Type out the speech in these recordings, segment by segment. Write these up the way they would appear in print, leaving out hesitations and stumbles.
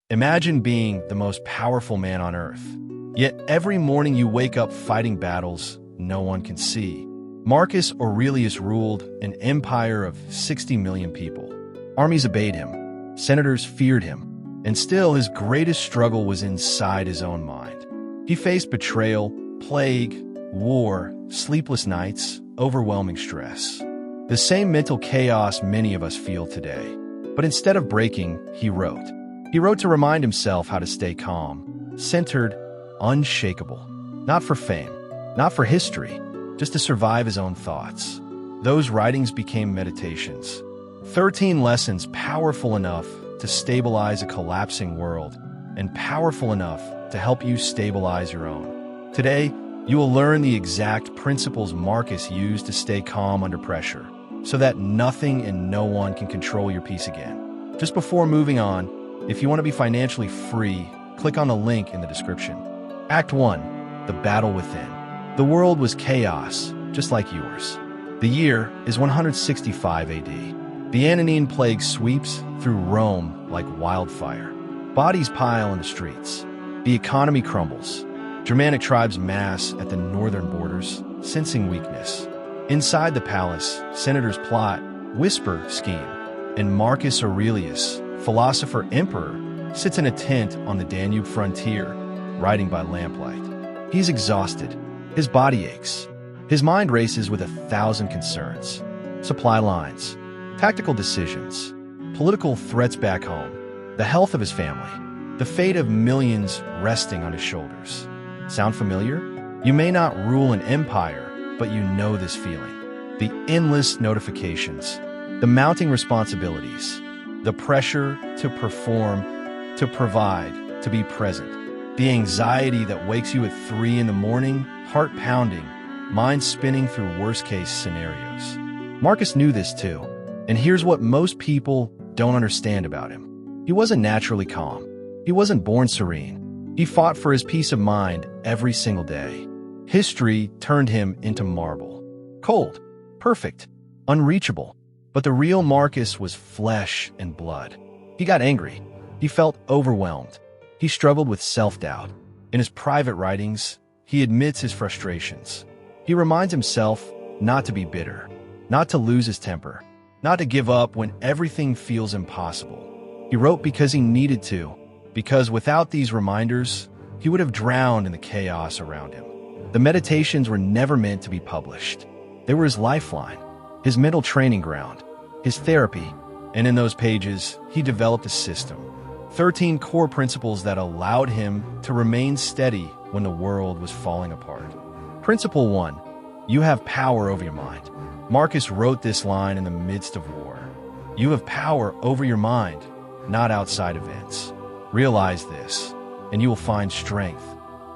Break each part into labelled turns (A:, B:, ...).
A: Imagine being the most powerful man on earth. Yet every morning you wake up fighting battles no one can see. Marcus Aurelius ruled an empire of 60 million people. Armies obeyed him, senators feared him, and still his greatest struggle was inside his own mind. He faced betrayal, plague, war, sleepless nights, overwhelming stress. The same mental chaos many of us feel today. But instead of breaking, he wrote. He wrote to remind himself how to stay calm, centered, unshakable. Not for fame, not for history, just to survive his own thoughts. Those writings became meditations. 13 lessons powerful enough to stabilize a collapsing world and powerful enough to help you stabilize your own. Today, you will learn the exact principles Marcus used to stay calm under pressure, so that nothing and no one can control your peace again. Just before moving on, if you want to be financially free, click on the link in the description. Act 1. The Battle Within. The world was chaos, just like yours. The year is 165 AD. The Antonine Plague sweeps through Rome like wildfire. Bodies pile in the streets. The economy crumbles. Germanic tribes mass at the northern borders, sensing weakness. Inside the palace, senators plot, whisper, scheme. And Marcus Aurelius, philosopher-emperor, sits in a tent on the Danube frontier, writing by lamplight. He's exhausted. His body aches. His mind races with 1,000 concerns. Supply lines, tactical decisions, political threats back home, the health of his family, the fate of millions resting on his shoulders. Sound familiar? You may not rule an empire, but you know this feeling. The endless notifications, the mounting responsibilities, the pressure to perform, to provide, to be present. The anxiety that wakes you at 3 in the morning, heart pounding, mind spinning through worst-case scenarios. Marcus knew this too, and here's what most people don't understand about him. He wasn't naturally calm. He wasn't born serene. He fought for his peace of mind every single day. History turned him into marble. Cold, perfect, unreachable. But the real Marcus was flesh and blood. He got angry. He felt overwhelmed. He struggled with self-doubt. In his private writings, he admits his frustrations. He reminds himself not to be bitter, not to lose his temper, not to give up when everything feels impossible. He wrote because he needed to, because without these reminders, he would have drowned in the chaos around him. The meditations were never meant to be published. They were his lifeline, his mental training ground, his therapy, and in those pages, he developed a system. 13 core principles that allowed him to remain steady when the world was falling apart. Principle 1. You have power over your mind. Marcus wrote this line in the midst of war. You have power over your mind, not outside events. Realize this, and you will find strength.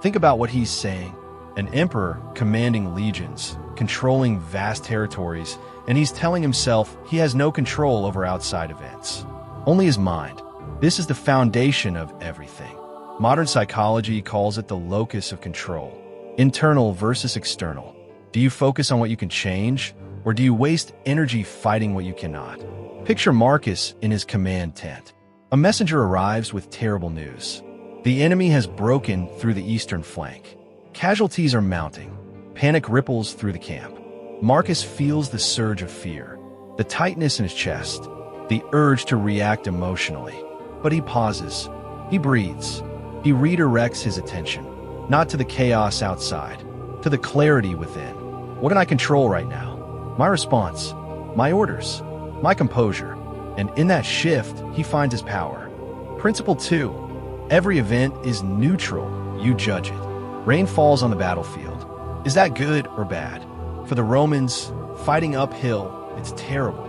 A: Think about what he's saying. An emperor commanding legions, controlling vast territories, and he's telling himself he has no control over outside events. Only his mind. This is the foundation of everything. Modern psychology calls it the locus of control. Internal versus external. Do you focus on what you can change, or do you waste energy fighting what you cannot? Picture Marcus in his command tent. A messenger arrives with terrible news. The enemy has broken through the eastern flank. Casualties are mounting. Panic ripples through the camp. Marcus feels the surge of fear, the tightness in his chest, the urge to react emotionally. But he pauses. He breathes. He redirects his attention, not to the chaos outside, to the clarity within. What can I control right now? My response, my orders, my composure. And in that shift, he finds his power. Principle 2. Every event is neutral. You judge it. Rain falls on the battlefield. Is that good or bad? For the Romans, fighting uphill, it's terrible.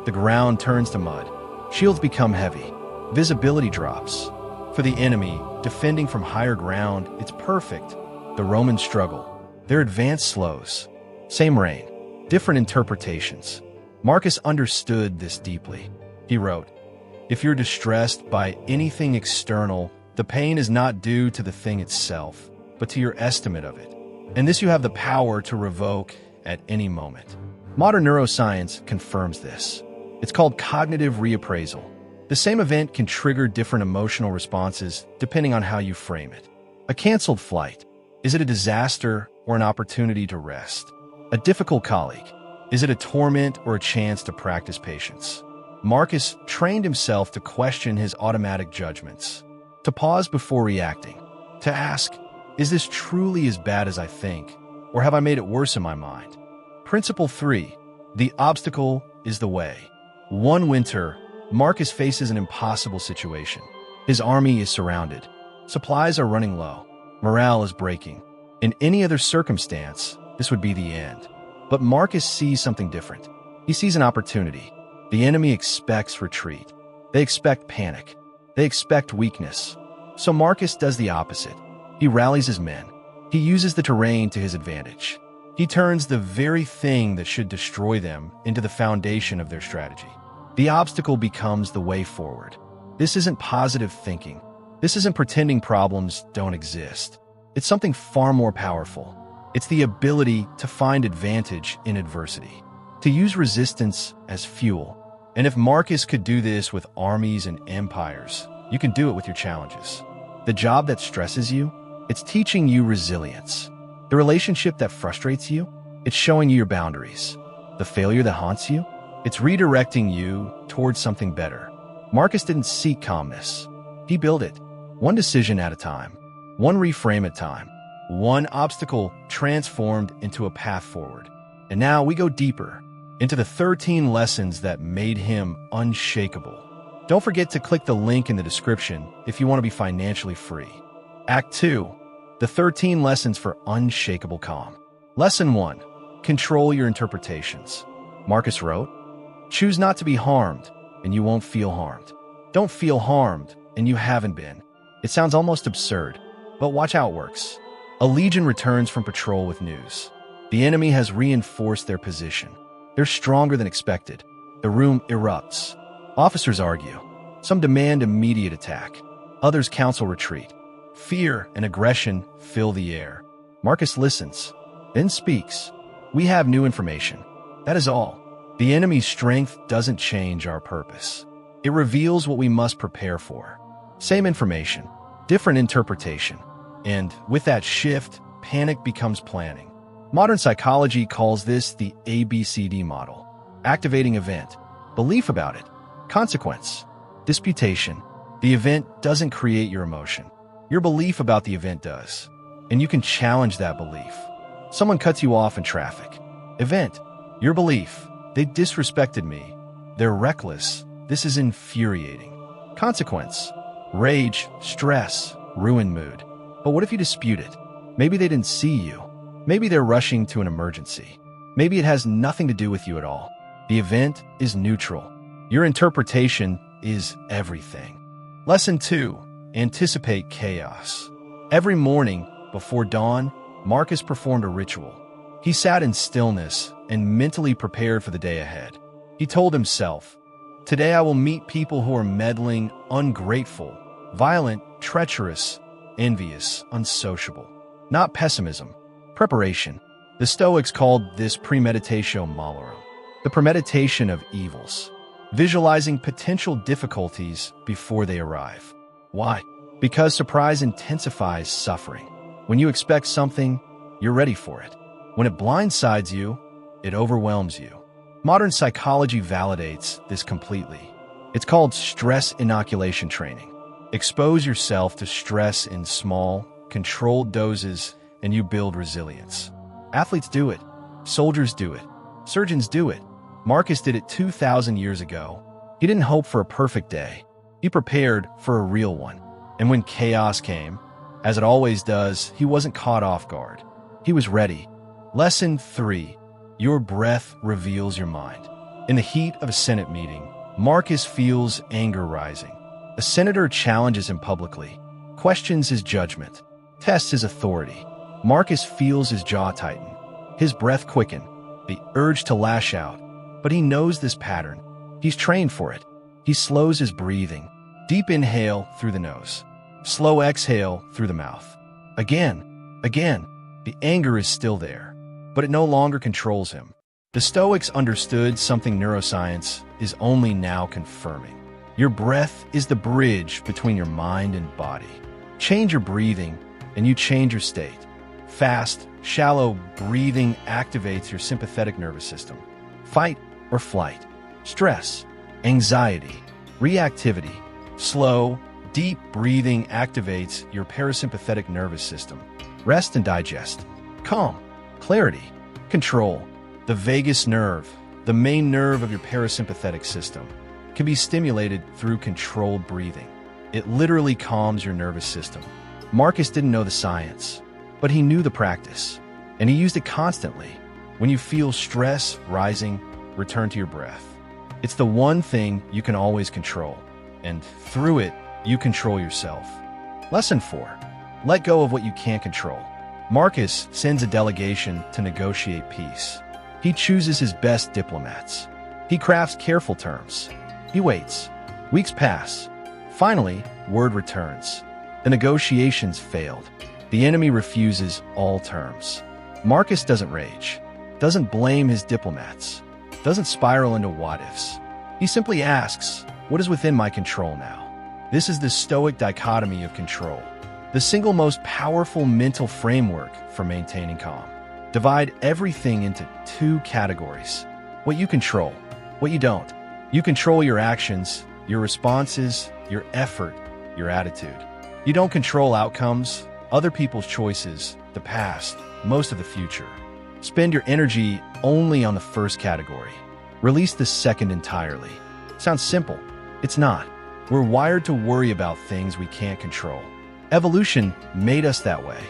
A: The ground turns to mud. Shields become heavy. Visibility drops. For the enemy, defending from higher ground, it's perfect. The Romans struggle. Their advance slows. Same rain, different interpretations. Marcus understood this deeply. He wrote, "If you're distressed by anything external, the pain is not due to the thing itself, but to your estimate of it. And this you have the power to revoke at any moment." Modern neuroscience confirms this. It's called cognitive reappraisal. The same event can trigger different emotional responses depending on how you frame it. A canceled flight. Is it a disaster or an opportunity to rest? A difficult colleague. Is it a torment or a chance to practice patience? Marcus trained himself to question his automatic judgments, to pause before reacting, to ask, is this truly as bad as I think, or have I made it worse in my mind? Principle 3. The obstacle is the way. One winter, Marcus faces an impossible situation. His army is surrounded. Supplies are running low. Morale is breaking. In any other circumstance, this would be the end. But Marcus sees something different. He sees an opportunity. The enemy expects retreat. They expect panic. They expect weakness. So Marcus does the opposite. He rallies his men. He uses the terrain to his advantage. He turns the very thing that should destroy them into the foundation of their strategy. The obstacle becomes the way forward. This isn't positive thinking. This isn't pretending problems don't exist. It's something far more powerful. It's the ability to find advantage in adversity, to use resistance as fuel. And if Marcus could do this with armies and empires, you can do it with your challenges. The job that stresses you, it's teaching you resilience. The relationship that frustrates you, it's showing you your boundaries. The failure that haunts you, it's redirecting you towards something better. Marcus didn't seek calmness. He built it, one decision at a time, one reframe at a time, one obstacle transformed into a path forward. And now we go deeper into the 13 lessons that made him unshakable. Don't forget to click the link in the description if you want to be financially free. Act 2. The 13 lessons for unshakable calm. Lesson 1. Control your interpretations. Marcus wrote, choose not to be harmed, and you won't feel harmed. Don't feel harmed, and you haven't been. It sounds almost absurd, but watch how it works. A legion returns from patrol with news. The enemy has reinforced their position. They're stronger than expected. The room erupts. Officers argue. Some demand immediate attack. Others counsel retreat. Fear and aggression fill the air. Marcus listens, then speaks. We have new information. That is all. The enemy's strength doesn't change our purpose. It reveals what we must prepare for. Same information, different interpretation. And with that shift, panic becomes planning. Modern psychology calls this the ABCD model. Activating event, belief about it, consequence, disputation. The event doesn't create your emotion. Your belief about the event does. And you can challenge that belief. Someone cuts you off in traffic. Event, your belief. They disrespected me. They're reckless. This is infuriating. Consequence, rage, stress, ruined mood. But what if you dispute it? Maybe they didn't see you. Maybe they're rushing to an emergency. Maybe it has nothing to do with you at all. The event is neutral. Your interpretation is everything. Lesson 2. Anticipate chaos. Every morning, before dawn, Marcus performed a ritual. He sat in stillness and mentally prepared for the day ahead. He told himself, today I will meet people who are meddling, ungrateful, violent, treacherous, envious, unsociable. Not pessimism, preparation. The Stoics called this premeditatio malorum, the premeditation of evils, visualizing potential difficulties before they arrive. Why? Because surprise intensifies suffering. When you expect something, you're ready for it. When it blindsides you, it overwhelms you. Modern psychology validates this completely. It's called stress inoculation training. Expose yourself to stress in small, controlled doses, and you build resilience. Athletes do it. Soldiers do it. Surgeons do it. Marcus did it 2,000 years ago. He didn't hope for a perfect day. He prepared for a real one. And when chaos came, as it always does, he wasn't caught off guard. He was ready. Lesson 3. Your breath reveals your mind. In the heat of a Senate meeting, Marcus feels anger rising. A senator challenges him publicly, questions his judgment, tests his authority. Marcus feels his jaw tighten, his breath quicken, the urge to lash out. But he knows this pattern. He's trained for it. He slows his breathing. Deep inhale through the nose. Slow exhale through the mouth. Again. The anger is still there, but it no longer controls him. The Stoics understood something neuroscience is only now confirming. Your breath is the bridge between your mind and body. Change your breathing, and you change your state. Fast, shallow breathing activates your sympathetic nervous system. Fight or flight, stress, anxiety, reactivity. Slow, deep breathing activates your parasympathetic nervous system. Rest and digest. Calm, clarity, control. The vagus nerve, the main nerve of your parasympathetic system, can be stimulated through controlled breathing. It literally calms your nervous system. Marcus didn't know the science, but he knew the practice, and he used it constantly. When you feel stress rising, return to your breath. It's the one thing you can always control, and through it, you control yourself. Lesson 4. Let go of what you can't control. Marcus sends a delegation to negotiate peace. He chooses his best diplomats. He crafts careful terms. He waits. Weeks pass. Finally, word returns. The negotiations failed. The enemy refuses all terms. Marcus doesn't rage, doesn't blame his diplomats, doesn't spiral into what-ifs. He simply asks, what is within my control now? This is the Stoic dichotomy of control, the single most powerful mental framework for maintaining calm. Divide everything into 2 categories: what you control, what you don't. You control your actions, your responses, your effort, your attitude. You don't control outcomes, other people's choices, the past, most of the future. Spend your energy only on the first category. Release the second entirely. Sounds simple. It's not. We're wired to worry about things we can't control. Evolution made us that way.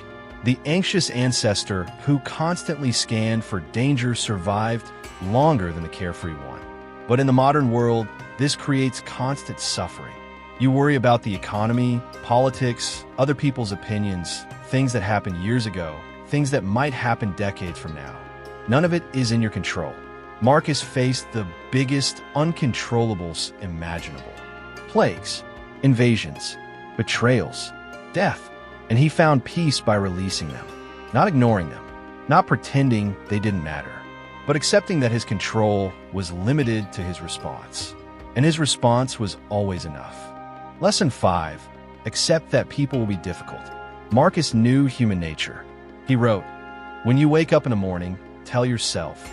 A: The anxious ancestor who constantly scanned for danger survived longer than the carefree one. But in the modern world, this creates constant suffering. You worry about the economy, politics, other people's opinions, things that happened years ago, things that might happen decades from now. None of it is in your control. Marcus faced the biggest uncontrollables imaginable. Plagues, invasions, betrayals, death. And he found peace by releasing them, not ignoring them, not pretending they didn't matter, but accepting that his control was limited to his response. And his response was always enough. Lesson 5. Accept that people will be difficult. Marcus knew human nature. He wrote, when you wake up in the morning, tell yourself,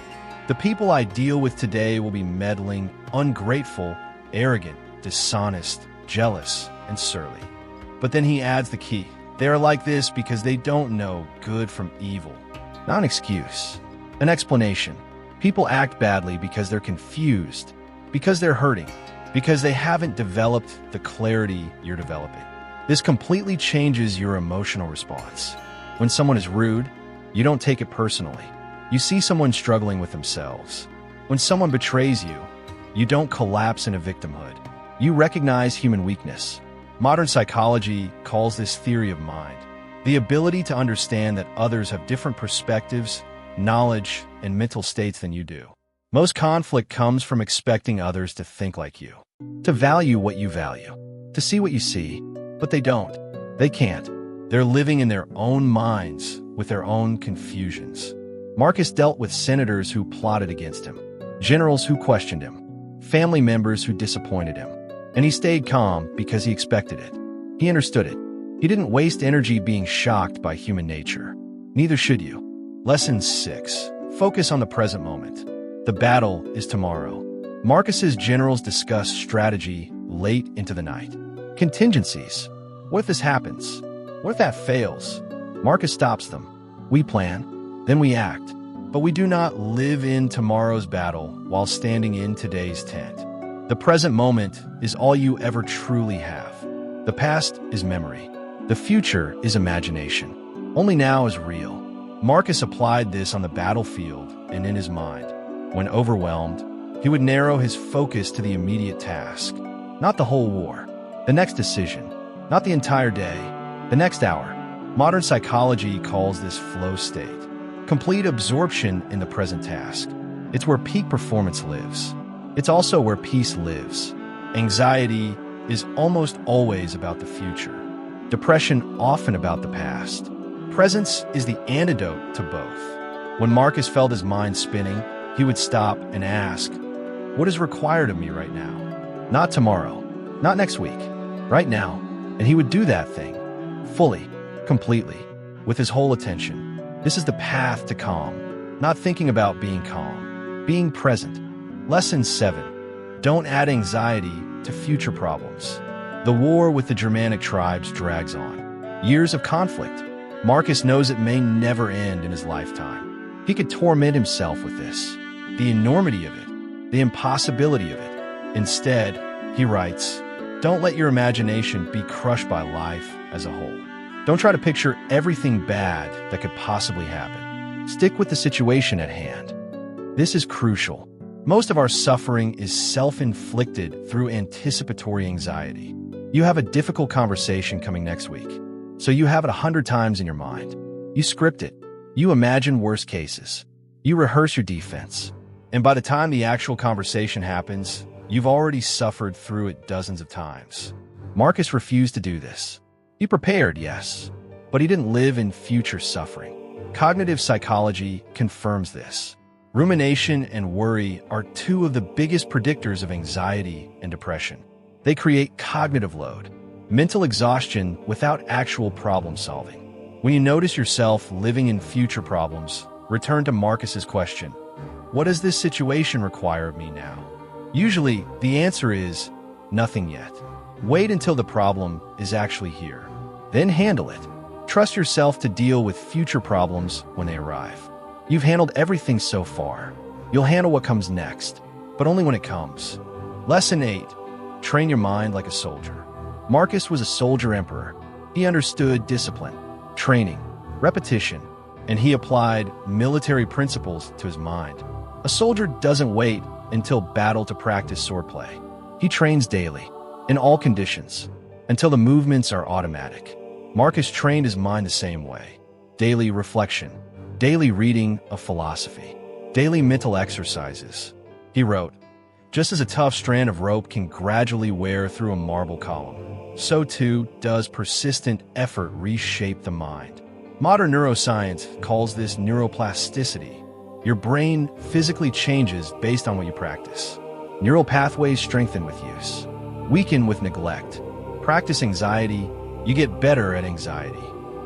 A: the people I deal with today will be meddling, ungrateful, arrogant, dishonest, jealous, and surly. But then he adds the key. They are like this because they don't know good from evil. Not an excuse, an explanation. People act badly because they're confused, because they're hurting, because they haven't developed the clarity you're developing. This completely changes your emotional response. When someone is rude, you don't take it personally. You see someone struggling with themselves. When someone betrays you, you don't collapse into victimhood. You recognize human weakness. Modern psychology calls this theory of mind, the ability to understand that others have different perspectives, knowledge, and mental states than you do. Most conflict comes from expecting others to think like you, to value what you value, to see what you see, but they don't. They can't. They're living in their own minds with their own confusions. Marcus dealt with senators who plotted against him, generals who questioned him, family members who disappointed him. And he stayed calm because he expected it. He understood it. He didn't waste energy being shocked by human nature. Neither should you. Lesson 6. Focus on the present moment. The battle is tomorrow. Marcus's generals discuss strategy late into the night. Contingencies. What if this happens? What if that fails? Marcus stops them. We plan, then we act. But we do not live in tomorrow's battle while standing in today's tent. The present moment is all you ever truly have. The past is memory. The future is imagination. Only now is real. Marcus applied this on the battlefield and in his mind. When overwhelmed, he would narrow his focus to the immediate task, not the whole war, the next decision, not the entire day, the next hour. Modern psychology calls this flow state, complete absorption in the present task. It's where peak performance lives. It's also where peace lives. Anxiety is almost always about the future. Depression often about the past. Presence is the antidote to both. When Marcus felt his mind spinning, he would stop and ask, what is required of me right now? Not tomorrow, Not next week, right now. And he would do that thing, fully, completely, with his whole attention. This is the path to calm, not thinking about being calm, being present. Lesson 7. Don't add anxiety to future problems. The war with the Germanic tribes drags on. Years of conflict. Marcus knows it may never end in his lifetime. He could torment himself with this, the enormity of it, the impossibility of it. Instead, he writes, don't let your imagination be crushed by life as a whole. Don't try to picture everything bad that could possibly happen. Stick with the situation at hand. This is crucial. Most of our suffering is self-inflicted through anticipatory anxiety. You have a difficult conversation coming next week, so you have it 100 times in your mind. You script it. You imagine worst cases. You rehearse your defense. And by the time the actual conversation happens, you've already suffered through it dozens of times. Marcus refused to do this. He prepared, yes, but he didn't live in future suffering. Cognitive psychology confirms this. Rumination and worry are two of the biggest predictors of anxiety and depression. They create cognitive load, mental exhaustion without actual problem solving. When you notice yourself living in future problems, return to Marcus's question, what does this situation require of me now? Usually, the answer is nothing yet. Wait until the problem is actually here. Then handle it. Trust yourself to deal with future problems when they arrive. You've handled everything so far. You'll handle what comes next, but only when it comes. Lesson 8. Train your mind like a soldier. Marcus was a soldier emperor. He understood discipline, training, repetition, and he applied military principles to his mind. A soldier doesn't wait until battle to practice swordplay. He trains daily, in all conditions, until the movements are automatic. Marcus trained his mind the same way. Daily reflection, daily reading of philosophy, daily mental exercises. He wrote, just as a tough strand of rope can gradually wear through a marble column, so too does persistent effort reshape the mind. Modern neuroscience calls this neuroplasticity. Your brain physically changes based on what you practice. Neural pathways strengthen with use, weaken with neglect. Practice anxiety, you get better at anxiety.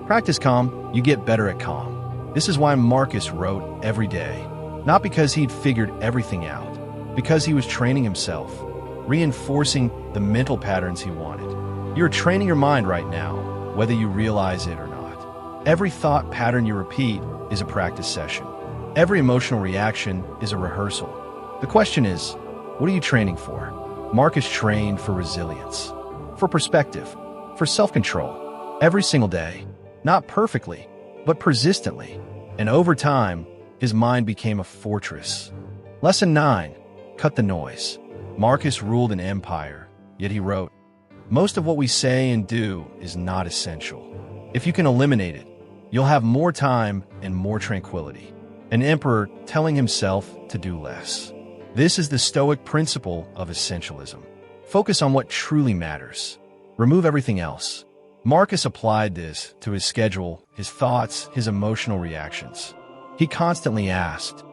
A: Practice calm, you get better at calm. This is why Marcus wrote every day, not because he'd figured everything out, because he was training himself, reinforcing the mental patterns he wanted. You're training your mind right now, whether you realize it or not. Every thought pattern you repeat is a practice session. Every emotional reaction is a rehearsal. The question is, what are you training for? Marcus trained for resilience, for perspective, for self-control, every single day. Not perfectly, but persistently. And over time, his mind became a fortress. Lesson 9. Cut the noise. Marcus ruled an empire, yet he wrote, most of what we say and do is not essential. If you can eliminate it, you'll have more time and more tranquility. An emperor telling himself to do less. This is the Stoic principle of essentialism. Focus on what truly matters. Remove everything else. Marcus applied this to his schedule, his thoughts, his emotional reactions. He constantly asked,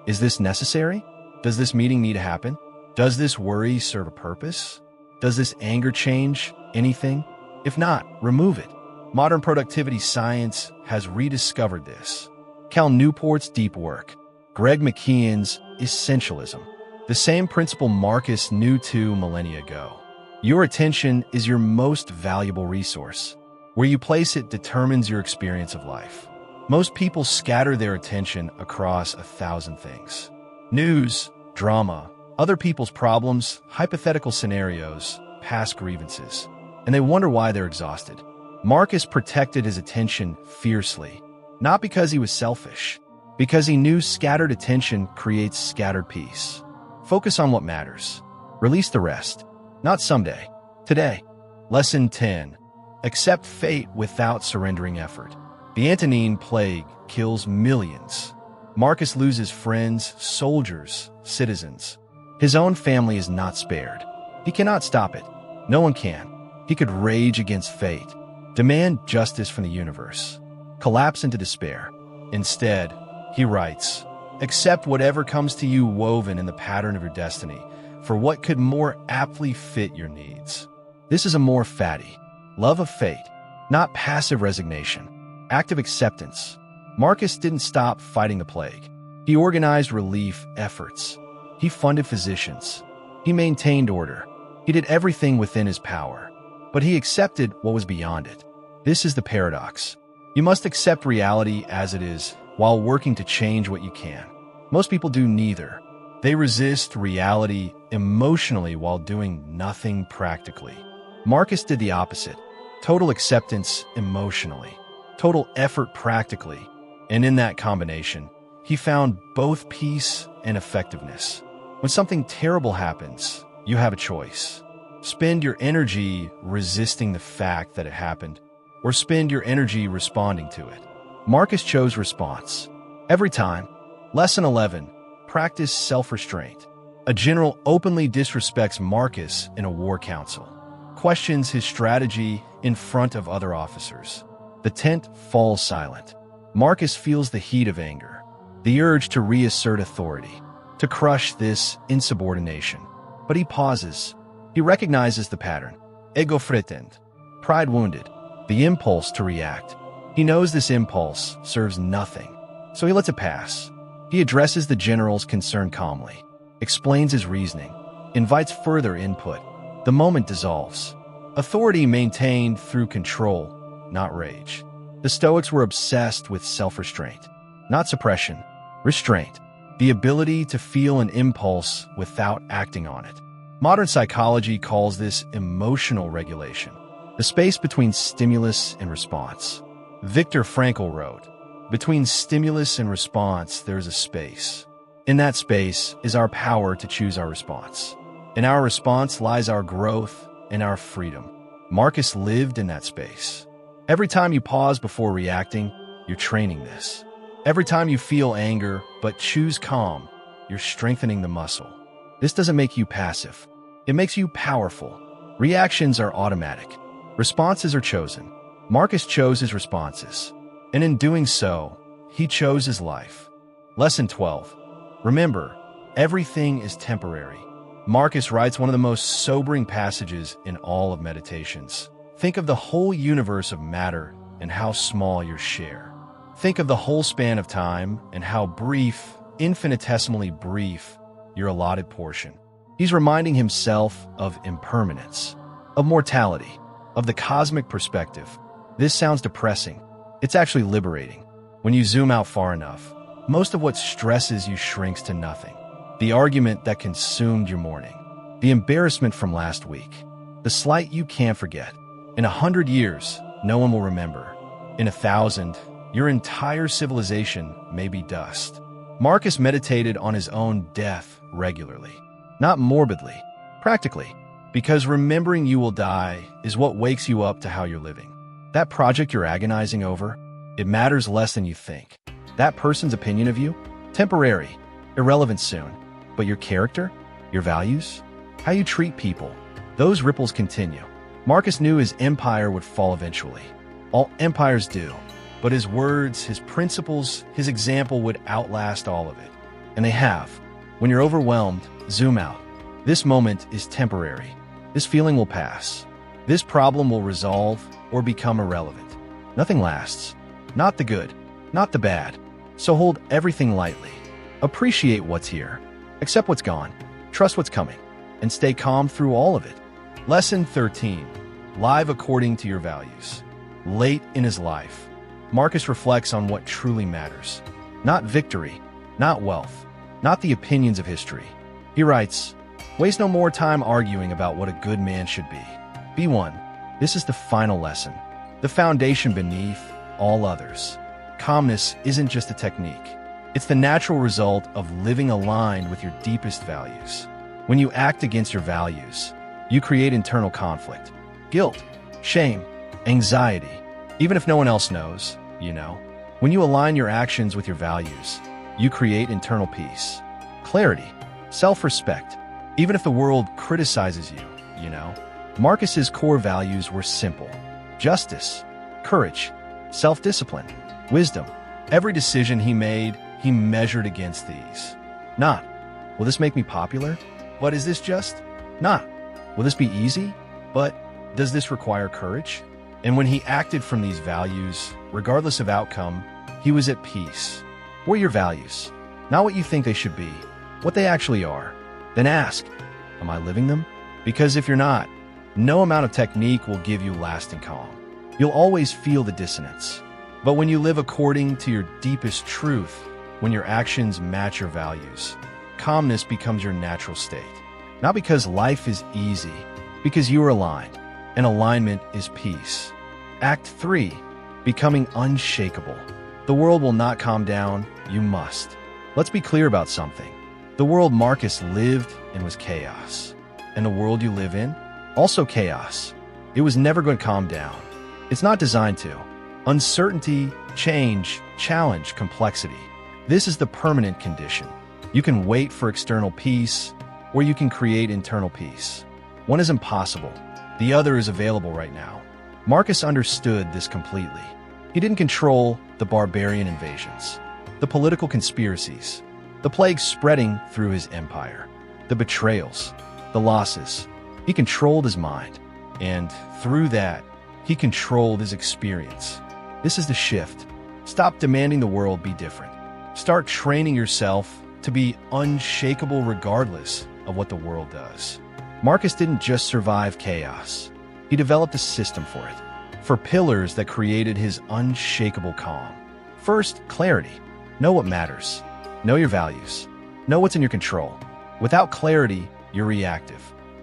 A: is this necessary? Does this meeting need to happen? Does this worry serve a purpose? Does this anger change anything? If not, remove it. Modern productivity science has rediscovered this. Cal Newport's deep work, Greg McKeown's essentialism. The same principle Marcus knew 2 millennia ago. Your attention is your most valuable resource. Where you place it determines your experience of life. Most people scatter their attention across 1,000 things. News, drama, other people's problems, hypothetical scenarios, past grievances, and they wonder why they're exhausted. Marcus protected his attention fiercely, not because he was selfish, because he knew scattered attention creates scattered peace. Focus on what matters. Release the rest. Not someday. Today. Lesson 10. Accept fate without surrendering effort. The Antonine Plague kills millions. Marcus loses friends, soldiers, citizens. His own family is not spared. He cannot stop it. No one can. He could rage against fate, demand justice from the universe, collapse into despair. Instead, he writes, accept whatever comes to you woven in the pattern of your destiny, for what could more aptly fit your needs. This is a more fatty love of fate, not passive resignation, active acceptance. Marcus didn't stop fighting the plague. He organized relief efforts. He funded physicians. He maintained order. He did everything within his power. But he accepted what was beyond it. This is the paradox. You must accept reality as it is while working to change what you can. Most people do neither. They resist reality emotionally while doing nothing practically. Marcus did the opposite. Total acceptance emotionally, total effort practically, and in that combination, he found both peace and effectiveness. When something terrible happens, you have a choice. Spend your energy resisting the fact that it happened, or spend your energy responding to it. Marcus chose response. Every time. Lesson 11. Practice self-restraint. A general openly disrespects Marcus in a war council, questions his strategy in front of other officers. The tent falls silent. Marcus feels the heat of anger, the urge to reassert authority, to crush this insubordination. But he pauses. He recognizes the pattern. Ego frightened, pride wounded, the impulse to react. He knows this impulse serves nothing, so he lets it pass. He addresses the general's concern calmly, explains his reasoning, invites further input. The moment dissolves. Authority maintained through control, not rage. The Stoics were obsessed with self-restraint, not suppression, restraint, the ability to feel an impulse without acting on it. Modern psychology calls this emotional regulation, the space between stimulus and response. Viktor Frankl wrote, "Between stimulus and response, there's a space. In that space is our power to choose our response. In our response lies our growth and our freedom." Marcus lived in that space. Every time you pause before reacting, you're training this. Every time you feel anger but choose calm, you're strengthening the muscle. This doesn't make you passive. It makes you powerful. Reactions are automatic. Responses are chosen. Marcus chose his responses, and in doing so, he chose his life. Lesson 12. Remember, everything is temporary. Marcus writes one of the most sobering passages in all of Meditations. Think of the whole universe of matter and how small your share. Think of the whole span of time and how brief, infinitesimally brief, your allotted portion. He's reminding himself of impermanence, of mortality, of the cosmic perspective. This sounds depressing. It's actually liberating. When you zoom out far enough, most of what stresses you shrinks to nothing. The argument that consumed your morning, the embarrassment from last week, the slight you can't forget. In 100 years, no one will remember. In 1,000, your entire civilization may be dust. Marcus meditated on his own death regularly, not morbidly, practically, because remembering you will die is what wakes you up to how you're living. That project you're agonizing over, it matters less than you think. That person's opinion of you, temporary, irrelevant soon. But your character, your values, how you treat people, those ripples continue. Marcus knew his empire would fall eventually. All empires do. But his words, his principles, his example would outlast all of it. And they have. When you're overwhelmed, zoom out. This moment is temporary. This feeling will pass. This problem will resolve or become irrelevant. Nothing lasts. Not the good, not the bad. So hold everything lightly. Appreciate what's here. Accept what's gone. Trust what's coming. And stay calm through all of it. Lesson 13. Live according to your values. Late in his life, Marcus reflects on what truly matters. Not victory, not wealth, not the opinions of history. He writes, "Waste no more time arguing about what a good man should be. Be one." This is the final lesson. The foundation beneath all others. Calmness isn't just a technique. It's the natural result of living aligned with your deepest values. When you act against your values, you create internal conflict, guilt, shame, anxiety. Even if no one else knows, you know. When you align your actions with your values, you create internal peace, clarity, self-respect. Even if the world criticizes you, you know. Marcus's core values were simple: justice, courage, self-discipline, wisdom. Every decision he made, he measured against these. Not, will this make me popular? But is this just? Not, will this be easy? But Does this require courage? And when he acted from these values, regardless of outcome, he was at peace. What are your values? Not what you think they should be, what they actually are. Then ask, am I living them? Because if you're not, no amount of technique will give you lasting calm. You'll always feel the dissonance. But when you live according to your deepest truth, when your actions match your values, calmness becomes your natural state. Not because life is easy, because you are aligned, and alignment is peace. Act 3. Becoming unshakable. The world will not calm down, you must. Let's be clear about something. The world Marcus lived in was chaos. And the world you live in? Also chaos. It was never going to calm down. It's not designed to. Uncertainty, change, challenge, complexity. This is the permanent condition. You can wait for external peace, or you can create internal peace. One is impossible. The other is available right now. Marcus understood this completely. He didn't control the barbarian invasions, the political conspiracies, the plague spreading through his empire, the betrayals, the losses. He controlled his mind, and through that, he controlled his experience. This is the shift. Stop demanding the world be different. Start training yourself to be unshakable regardless of what the world does. Marcus didn't just survive chaos. He developed a system for it, for pillars that created his unshakable calm. First, clarity. Know what matters. Know your values. Know what's in your control. Without clarity, you're reactive,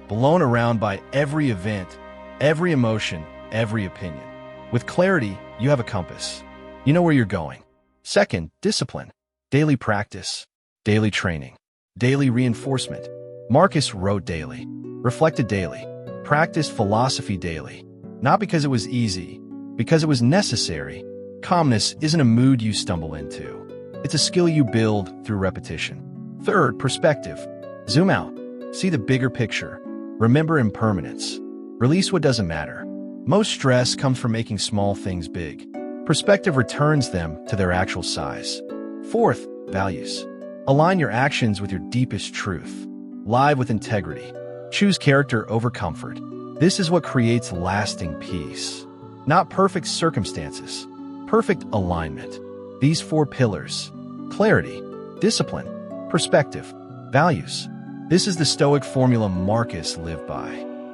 A: blown around by every event, every emotion, every opinion. With clarity, you have a compass. You know where you're going. Second, discipline. Daily practice, daily training, daily reinforcement. Marcus wrote daily, reflected daily, practiced philosophy daily. Not because it was easy, because it was necessary. Calmness isn't a mood you stumble into. It's a skill you build through repetition. Third, perspective. Zoom out. See the bigger picture. Remember impermanence. Release what doesn't matter. Most stress comes from making small things big. Perspective returns them to their actual size. Fourth, values. Align your actions with your deepest truth. Live with integrity. Choose character over comfort. This is what creates lasting peace. Not perfect circumstances, perfect alignment. These 4 pillars: clarity, discipline, perspective, values. This is the Stoic formula Marcus lived by.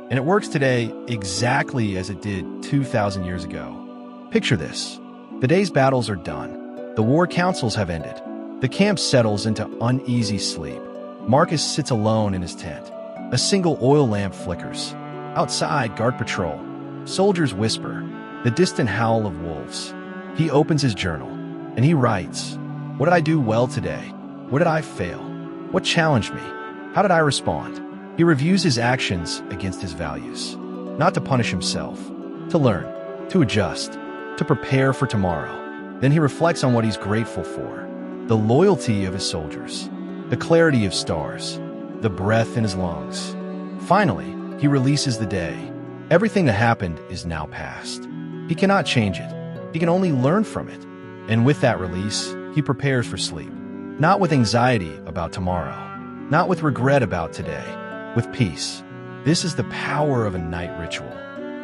A: And it works today exactly as it did 2,000 years ago. Picture this. The day's battles are done. The war councils have ended. The camp settles into uneasy sleep. Marcus sits alone in his tent. A single oil lamp flickers. Outside, guard patrol. Soldiers whisper. The distant howl of wolves. He opens his journal, and he writes, "What did I do well today? What did I fail? What challenged me? How did I respond?" He reviews his actions against his values. Not to punish himself, to learn, to adjust, to prepare for tomorrow. Then he reflects on what he's grateful for. The loyalty of his soldiers, the clarity of stars, the breath in his lungs. Finally, he releases the day. Everything that happened is now past. He cannot change it. He can only learn from it. And with that release, he prepares for sleep. Not with anxiety about tomorrow. Not with regret about today. With peace. This is the power of a night ritual.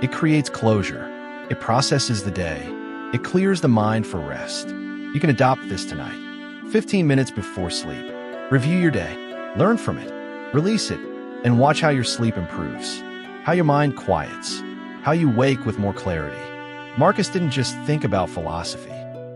A: It creates closure. It processes the day. It clears the mind for rest. You can adopt this tonight. 15 minutes before sleep. Review your day. Learn from it. Release it. And watch how your sleep improves. How your mind quiets. How you wake with more clarity. Marcus didn't just think about philosophy.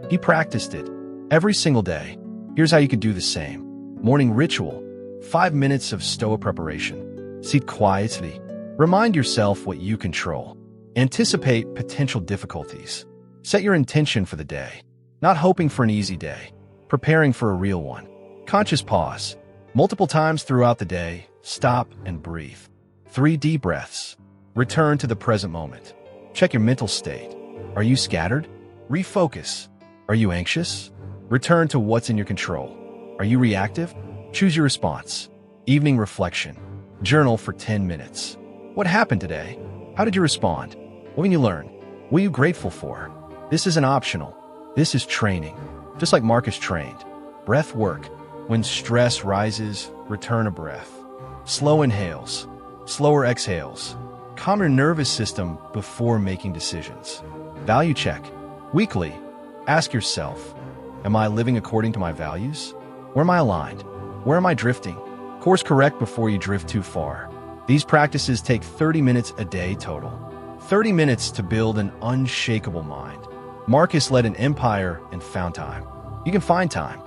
A: He practiced it. Every single day. Here's how you could do the same. Morning ritual. 5 minutes of Stoic preparation. Sit quietly. Remind yourself what you control. Anticipate potential difficulties. Set your intention for the day. Not hoping for an easy day. Preparing for a real one. Conscious pause. Multiple times throughout the day, stop and breathe. 3 deep breaths. Return to the present moment. Check your mental state. Are you scattered? Refocus. Are you anxious? Return to what's in your control. Are you reactive? Choose your response. Evening reflection. Journal for 10 minutes. What happened today? How did you respond? What can you learn? What are you grateful for? This isn't optional. This is training. Just like Marcus trained. Breath work. When stress rises, return a breath. Slow inhales. Slower exhales. Calm your nervous system before making decisions. Value check. Weekly, ask yourself, am I living according to my values? Where am I aligned? Where am I drifting? Course correct before you drift too far. These practices take 30 minutes a day total. 30 minutes to build an unshakable mind. Marcus led an empire and found time. You can find time.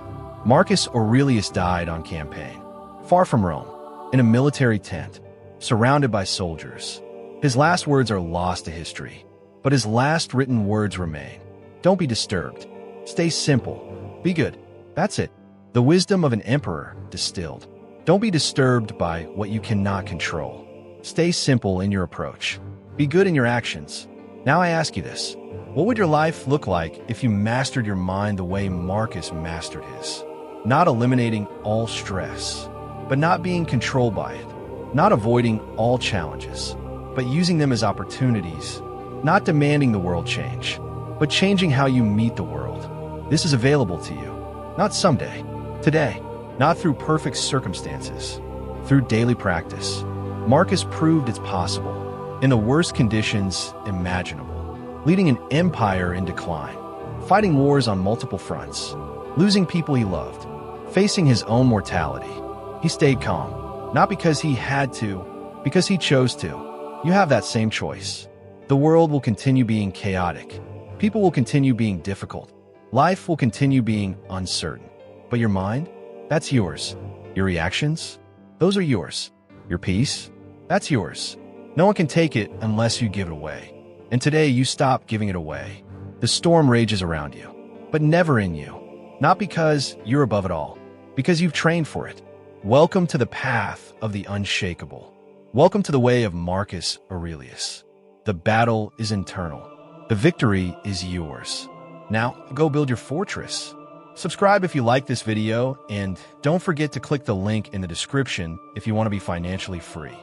A: Marcus Aurelius died on campaign, far from Rome, in a military tent, surrounded by soldiers. His last words are lost to history, but his last written words remain. Don't be disturbed. Stay simple. Be good. That's it. The wisdom of an emperor distilled. Don't be disturbed by what you cannot control. Stay simple in your approach. Be good in your actions. Now I ask you this. What would your life look like if you mastered your mind the way Marcus mastered his? Not eliminating all stress, but not being controlled by it. Not avoiding all challenges, but using them as opportunities. Not demanding the world change, but changing how you meet the world. This is available to you. Not someday. Today. Not through perfect circumstances. Through daily practice. Marcus proved it's possible. In the worst conditions imaginable. Leading an empire in decline. Fighting wars on multiple fronts. Losing people he loved. Facing his own mortality. He stayed calm. Not because he had to, because he chose to. You have that same choice. The world will continue being chaotic. People will continue being difficult. Life will continue being uncertain. But your mind? That's yours. Your reactions? Those are yours. Your peace? That's yours. No one can take it unless you give it away. And today you stop giving it away. The storm rages around you, but never in you. Not because you're above it all, because you've trained for it. Welcome to the path of the unshakable. Welcome to the way of Marcus Aurelius. The battle is internal. The victory is yours. Now, go build your fortress. Subscribe if you like this video, and don't forget to click the link in the description if you want to be financially free.